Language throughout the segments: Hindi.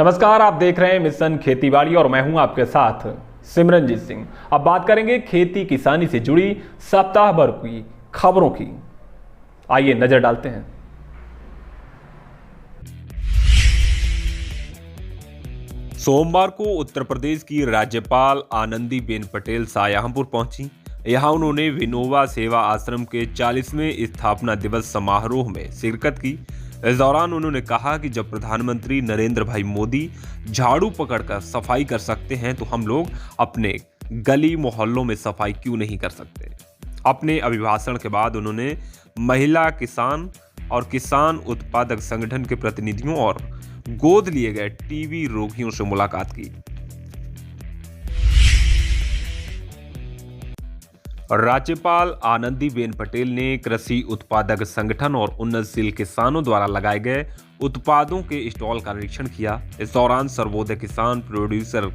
नमस्कार, आप देख रहे हैं मिशन खेतीबाड़ी और मैं हूं आपके साथ सिमरनजीत सिंह। अब बात करेंगे खेती किसानी से जुड़ी सप्ताह भर की खबरों की। आइए नजर डालते हैं। सोमवार को उत्तर प्रदेश की राज्यपाल आनंदीबेन पटेल शाहजहांपुर पहुंची। यहां उन्होंने विनोबा सेवा आश्रम के 40वें स्थापना दिवस समारोह में शिरकत की। इस दौरान उन्होंने कहा कि जब प्रधानमंत्री नरेंद्र भाई मोदी झाड़ू पकड़कर सफाई कर सकते हैं तो हम लोग अपने गली मोहल्लों में सफाई क्यों नहीं कर सकते। अपने अभिभाषण के बाद उन्होंने महिला किसान और किसान उत्पादक संगठन के प्रतिनिधियों और गोद लिए गए टीबी रोगियों से मुलाकात की। राज्यपाल आनंदीबेन पटेल ने कृषि उत्पादक संगठन और उन्नतशील किसानों द्वारा लगाए गए उत्पादों के स्टॉल का निरीक्षण किया। इस दौरान सर्वोदय किसान प्रोड्यूसर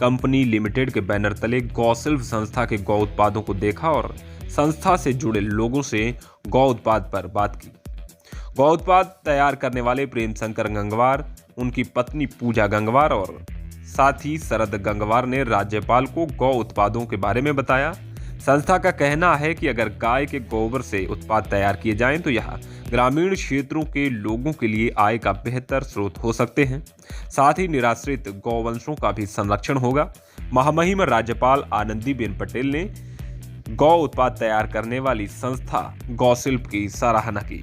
कंपनी लिमिटेड के बैनर तले गौशिल्प संस्था के गौ उत्पादों को देखा और संस्था से जुड़े लोगों से गौ उत्पाद पर बात की। गौ उत्पाद तैयार करने वाले प्रेम शंकर गंगवार, उनकी पत्नी पूजा गंगवार और साथ ही शरद गंगवार ने राज्यपाल को गौ उत्पादों के बारे में बताया। संस्था का कहना है कि अगर गाय के गोबर से उत्पाद तैयार किए जाएं तो यह ग्रामीण क्षेत्रों के लोगों के लिए आय का बेहतर स्रोत हो सकते हैं। साथ ही निराश्रित गौवंशों का भी संरक्षण होगा। महामहिम राज्यपाल आनंदीबेन पटेल ने गौ उत्पाद तैयार करने वाली संस्था गौशिल्प की सराहना की।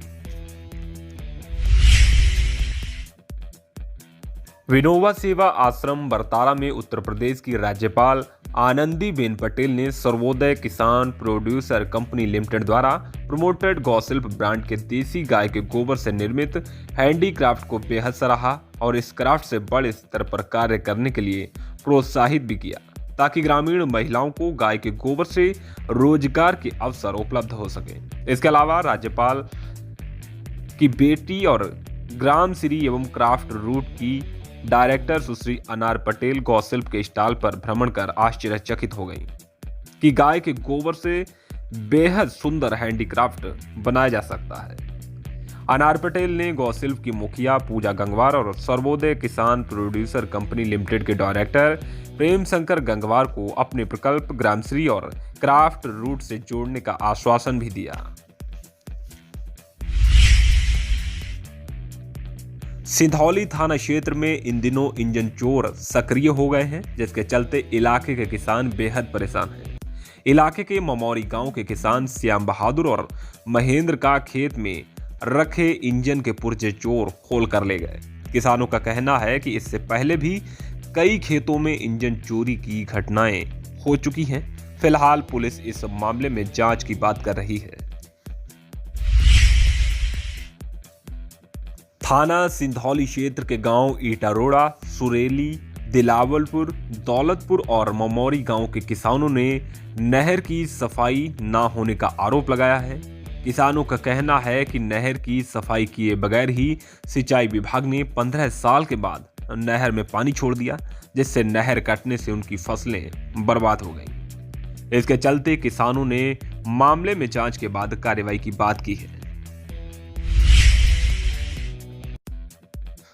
विनोबा सेवा आश्रम बरतारा में उत्तर प्रदेश की राज्यपाल आनंदीबेन पटेल ने सर्वोदय किसान प्रोड्यूसर कंपनी लिमिटेड द्वारा प्रमोटेड गौशिल्प ब्रांड के देसी गाय के गोबर से निर्मित हैंडीक्राफ्ट को बेहद सराहा और इस क्राफ्ट से बड़े स्तर पर कार्य करने के लिए प्रोत्साहित भी किया ताकि ग्रामीण महिलाओं को गाय के गोबर से रोजगार के अवसर उपलब्ध हो सके। इसके अलावा राज्यपाल की बेटी और ग्राम श्री एवं क्राफ्ट रूट की डायरेक्टर सुश्री अनार पटेल गौशिल्प के स्टॉल पर भ्रमण कर आश्चर्यचकित हो गई कि गाय के गोबर से बेहद सुंदर हैंडीक्राफ्ट बनाया जा सकता है। अनार पटेल ने गौशिल्प की मुखिया पूजा गंगवार और सर्वोदय किसान प्रोड्यूसर कंपनी लिमिटेड के डायरेक्टर प्रेम शंकर गंगवार को अपने प्रकल्प ग्रामश्री और क्राफ्ट रूट से जोड़ने का आश्वासन भी दिया। सिंधौली थाना क्षेत्र में इन दिनों इंजन चोर सक्रिय हो गए हैं, जिसके चलते इलाके के किसान बेहद परेशान हैं। इलाके के ममौरी गांव के किसान श्याम बहादुर और महेंद्र का खेत में रखे इंजन के पुर्जे चोर खोल कर ले गए। किसानों का कहना है कि इससे पहले भी कई खेतों में इंजन चोरी की घटनाएं हो चुकी हैं। फिलहाल पुलिस इस मामले में जांच की बात कर रही है। थाना सिंधौली क्षेत्र के गांव ईटारोड़ा, सुरेली, दिलावलपुर, दौलतपुर और ममौरी गांव के किसानों ने नहर की सफाई न होने का आरोप लगाया है। किसानों का कहना है कि नहर की सफाई किए बगैर ही सिंचाई विभाग ने 15 साल के बाद नहर में पानी छोड़ दिया, जिससे नहर कटने से उनकी फसलें बर्बाद हो गईं। इसके चलते किसानों ने मामले में जांच के बाद कार्रवाई की बात की है।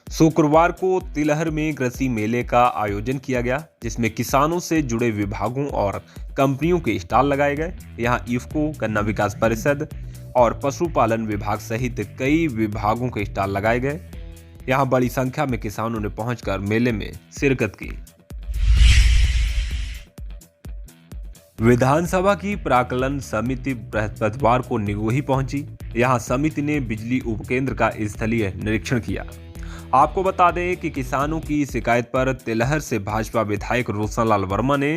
शुक्रवार को तिलहर में कृषि मेले का आयोजन किया गया, जिसमें किसानों से जुड़े विभागों और कंपनियों के स्टॉल लगाए गए। यहां इफ्को, गन्ना विकास परिषद और पशुपालन विभाग सहित कई विभागों के स्टॉल लगाए गए। यहां बड़ी संख्या में किसानों ने पहुंचकर मेले में शिरकत की। विधानसभा की प्राक्कलन समिति बृहस्पतिवार को निगोही पहुंची। यहां समिति ने बिजली उपकेंद्र का स्थलीय निरीक्षण किया। आपको बता दें कि किसानों की शिकायत पर तिलहर से भाजपा विधायक रोशनलाल वर्मा ने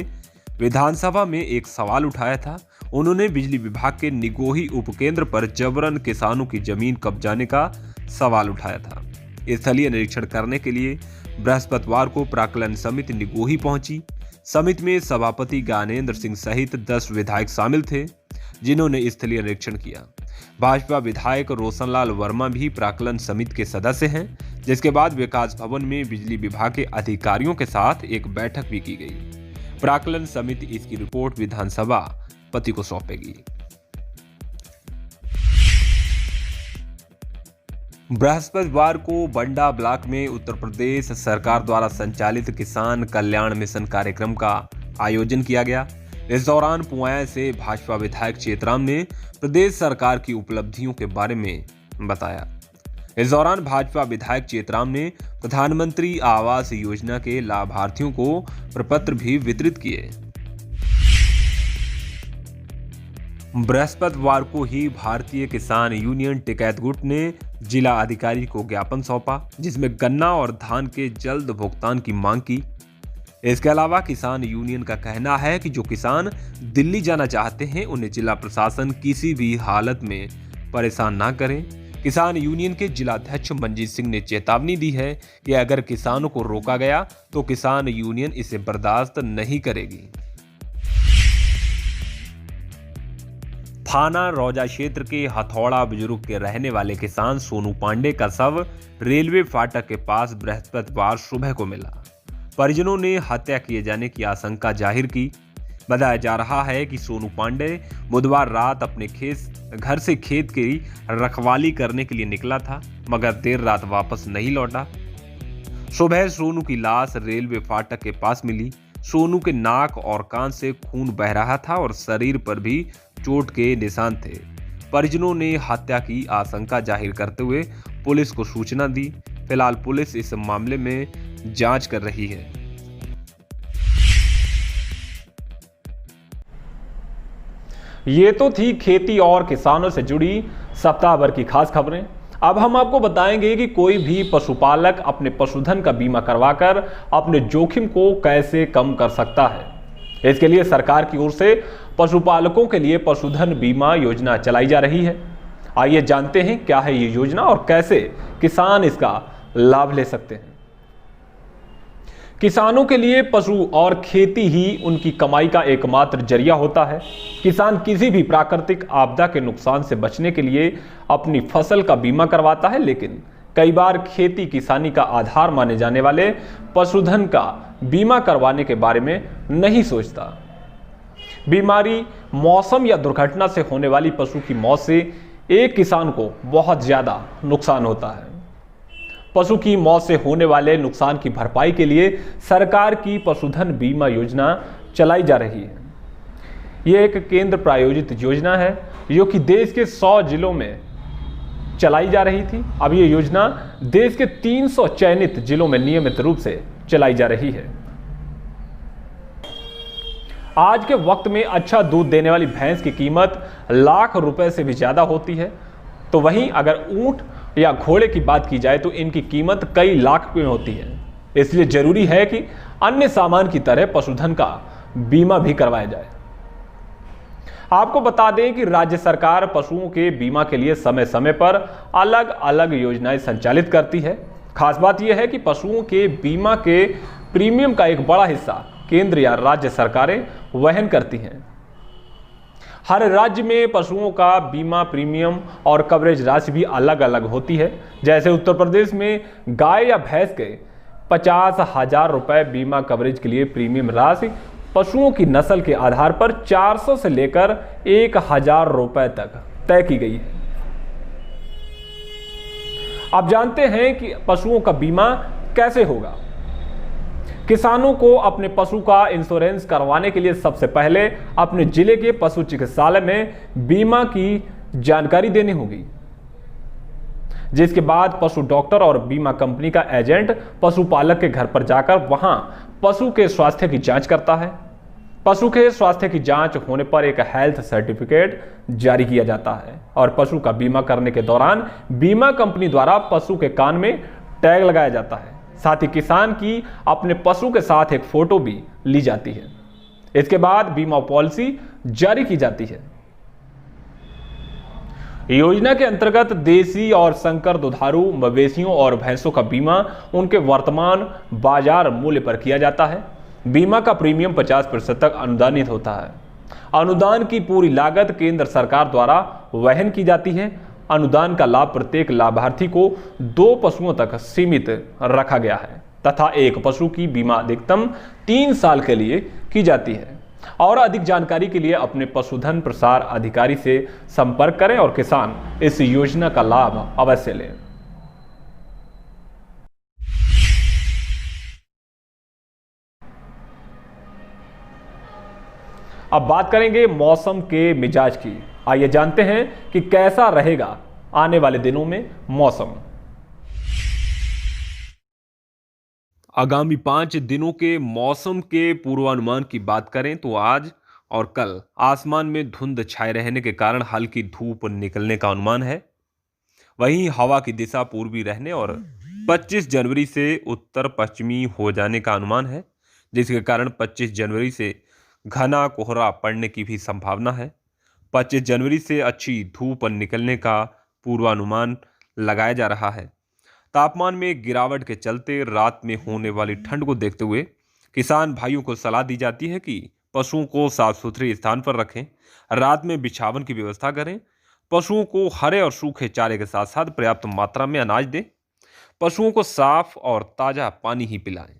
विधानसभा में एक सवाल उठाया था। उन्होंने बिजली विभाग के निगोही उपकेंद्र पर जबरन किसानों की जमीन कब्जाने का सवाल उठाया था। स्थलीय निरीक्षण करने के लिए बृहस्पतिवार को प्राक्कलन समिति निगोही पहुंची। समिति में सभापति ज्ञानेंद्र सिंह सहित 10 विधायक शामिल थे, जिन्होंने स्थलीय निरीक्षण किया। भाजपा विधायक रोशनलाल वर्मा भी प्राक्कलन समिति के सदस्य हैं, जिसके बाद विकास भवन में बिजली विभाग के अधिकारियों के साथ एक बैठक भी की गई। प्राक्कलन समिति इसकी रिपोर्ट विधानसभा पति को सौंपेगी। बृहस्पतिवार को बंडा ब्लॉक में उत्तर प्रदेश सरकार द्वारा संचालित किसान कल्याण मिशन कार्यक्रम का आयोजन किया गया। इस दौरान पुआया से भाजपा विधायक चेतराम ने प्रदेश सरकार की उपलब्धियों के बारे में बताया। इस दौरान भाजपा विधायक चेतराम ने प्रधानमंत्री आवास योजना के लाभार्थियों को प्रपत्र भी वितरित किए। बृहस्पतिवार को ही भारतीय किसान यूनियन टिकैत गुट ने जिला अधिकारी को ज्ञापन सौंपा, जिसमें गन्ना और धान के जल्द भुगतान की मांग की। इसके अलावा किसान यूनियन का कहना है कि जो किसान दिल्ली जाना चाहते हैं उन्हें जिला प्रशासन किसी भी हालत में परेशान ना करे। किसान यूनियन के जिलाध्यक्ष मंजीत सिंह ने चेतावनी दी है कि अगर किसानों को रोका गया तो किसान यूनियन इसे बर्दाश्त नहीं करेगी। थाना रौजा क्षेत्र के हथौड़ा बुजुर्ग के रहने वाले किसान सोनू पांडे का शव रेलवे फाटक के पास बृहस्पतिवार सुबह को मिला। परिजनों ने हत्या किए जाने की आशंका जाहिर की। बताया जा रहा है कि सोनू पांडे बुधवार रात अपने घर से खेत की रखवाली करने के लिए निकला था, मगर देर रात वापस नहीं लौटा। सुबह सोनू की लाश रेलवे फाटक के पास मिली। सोनू के नाक और कान से खून बह रहा था और शरीर पर भी चोट के निशान थे। परिजनों ने हत्या की आशंका जाहिर करते हुए पुलिस को सूचना दी। फिलहाल पुलिस इस मामले में जांच कर रही है। ये तो थी खेती और किसानों से जुड़ी सप्ताह भर की खास खबरें। अब हम आपको बताएंगे कि कोई भी पशुपालक अपने पशुधन का बीमा करवाकर अपने जोखिम को कैसे कम कर सकता है। इसके लिए सरकार की ओर से पशुपालकों के लिए पशुधन बीमा योजना चलाई जा रही है। आइए जानते हैं क्या है ये योजना और कैसे किसान इसका लाभ ले सकते हैं। किसानों के लिए पशु और खेती ही उनकी कमाई का एकमात्र जरिया होता है। किसान किसी भी प्राकृतिक आपदा के नुकसान से बचने के लिए अपनी फसल का बीमा करवाता है, लेकिन कई बार खेती किसानी का आधार माने जाने वाले पशुधन का बीमा करवाने के बारे में नहीं सोचता। बीमारी, मौसम या दुर्घटना से होने वाली पशु की मौत से एक किसान को बहुत ज्यादा नुकसान होता है। पशु की मौत से होने वाले नुकसान की भरपाई के लिए सरकार की पशुधन बीमा योजना चलाई जा रही है। यह एक केंद्र प्रायोजित योजना है जो कि देश के 100 जिलों में चलाई जा रही थी। अब यह योजना देश के 300 चयनित जिलों में नियमित रूप से चलाई जा रही है। आज के वक्त में अच्छा दूध देने वाली भैंस की कीमत लाख रुपए से भी ज्यादा होती है, तो वहीं अगर ऊंट या घोड़े की बात की जाए तो इनकी कीमत कई लाख में होती है। इसलिए जरूरी है कि अन्य सामान की तरह पशुधन का बीमा भी करवाया जाए। आपको बता दें कि राज्य सरकार पशुओं के बीमा के लिए समय समय पर अलग अलग योजनाएं संचालित करती है। खास बात यह है कि पशुओं के बीमा के प्रीमियम का एक बड़ा हिस्सा केंद्र या राज्य सरकारें वहन करती हैं। हर राज्य में पशुओं का बीमा प्रीमियम और कवरेज राशि भी अलग अलग होती है। जैसे उत्तर प्रदेश में गाय या भैंस के 50,000 रुपए बीमा कवरेज के लिए प्रीमियम राशि पशुओं की नस्ल के आधार पर 400 से लेकर 1,000 रुपए तक तय की गई है। अब जानते हैं कि पशुओं का बीमा कैसे होगा। किसानों को अपने पशु का इंश्योरेंस करवाने के लिए सबसे पहले अपने जिले के पशु चिकित्सालय में बीमा की जानकारी देनी होगी, जिसके बाद पशु डॉक्टर और बीमा कंपनी का एजेंट पशुपालक के घर पर जाकर वहां पशु के स्वास्थ्य की जांच करता है। पशु के स्वास्थ्य की जांच होने पर एक हेल्थ सर्टिफिकेट जारी किया जाता है और पशु का बीमा करने के दौरान बीमा कंपनी द्वारा पशु के कान में टैग लगाया जाता है। साथ ही किसान की अपने पशु के साथ एक फोटो भी ली जाती है। इसके बाद बीमा पॉलिसी जारी की जाती है। योजना के अंतर्गत देसी और संकर दुधारू मवेशियों और भैंसों का बीमा उनके वर्तमान बाजार मूल्य पर किया जाता है। बीमा का प्रीमियम 50% तक अनुदानित होता है। अनुदान की पूरी लागत केंद्र सरकार द्वारा वहन की जाती है। अनुदान का लाभ प्रत्येक लाभार्थी को 2 पशुओं तक सीमित रखा गया है तथा एक पशु की बीमा अधिकतम 3 साल के लिए की जाती है। और अधिक जानकारी के लिए अपने पशुधन प्रसार अधिकारी से संपर्क करें और किसान इस योजना का लाभ अवश्य लें। अब बात करेंगे मौसम के मिजाज की। आइए जानते हैं कि कैसा रहेगा आने वाले दिनों में मौसम। आगामी 5 दिनों के मौसम के पूर्वानुमान की बात करें तो आज और कल आसमान में धुंध छाए रहने के कारण हल्की धूप निकलने का अनुमान है। वहीं हवा की दिशा पूर्वी रहने और 25 जनवरी से उत्तर पश्चिमी हो जाने का अनुमान है, जिसके कारण 25 जनवरी से घना कोहरा पड़ने की भी संभावना है। 25 जनवरी से अच्छी धूप निकलने का पूर्वानुमान लगाया जा रहा है। तापमान में गिरावट के चलते रात में होने वाली ठंड को देखते हुए किसान भाइयों को सलाह दी जाती है कि पशुओं को साफ सुथरे स्थान पर रखें, रात में बिछावन की व्यवस्था करें, पशुओं को हरे और सूखे चारे के साथ साथ पर्याप्त मात्रा में अनाज दें, पशुओं को साफ और ताज़ा पानी ही पिलाएं।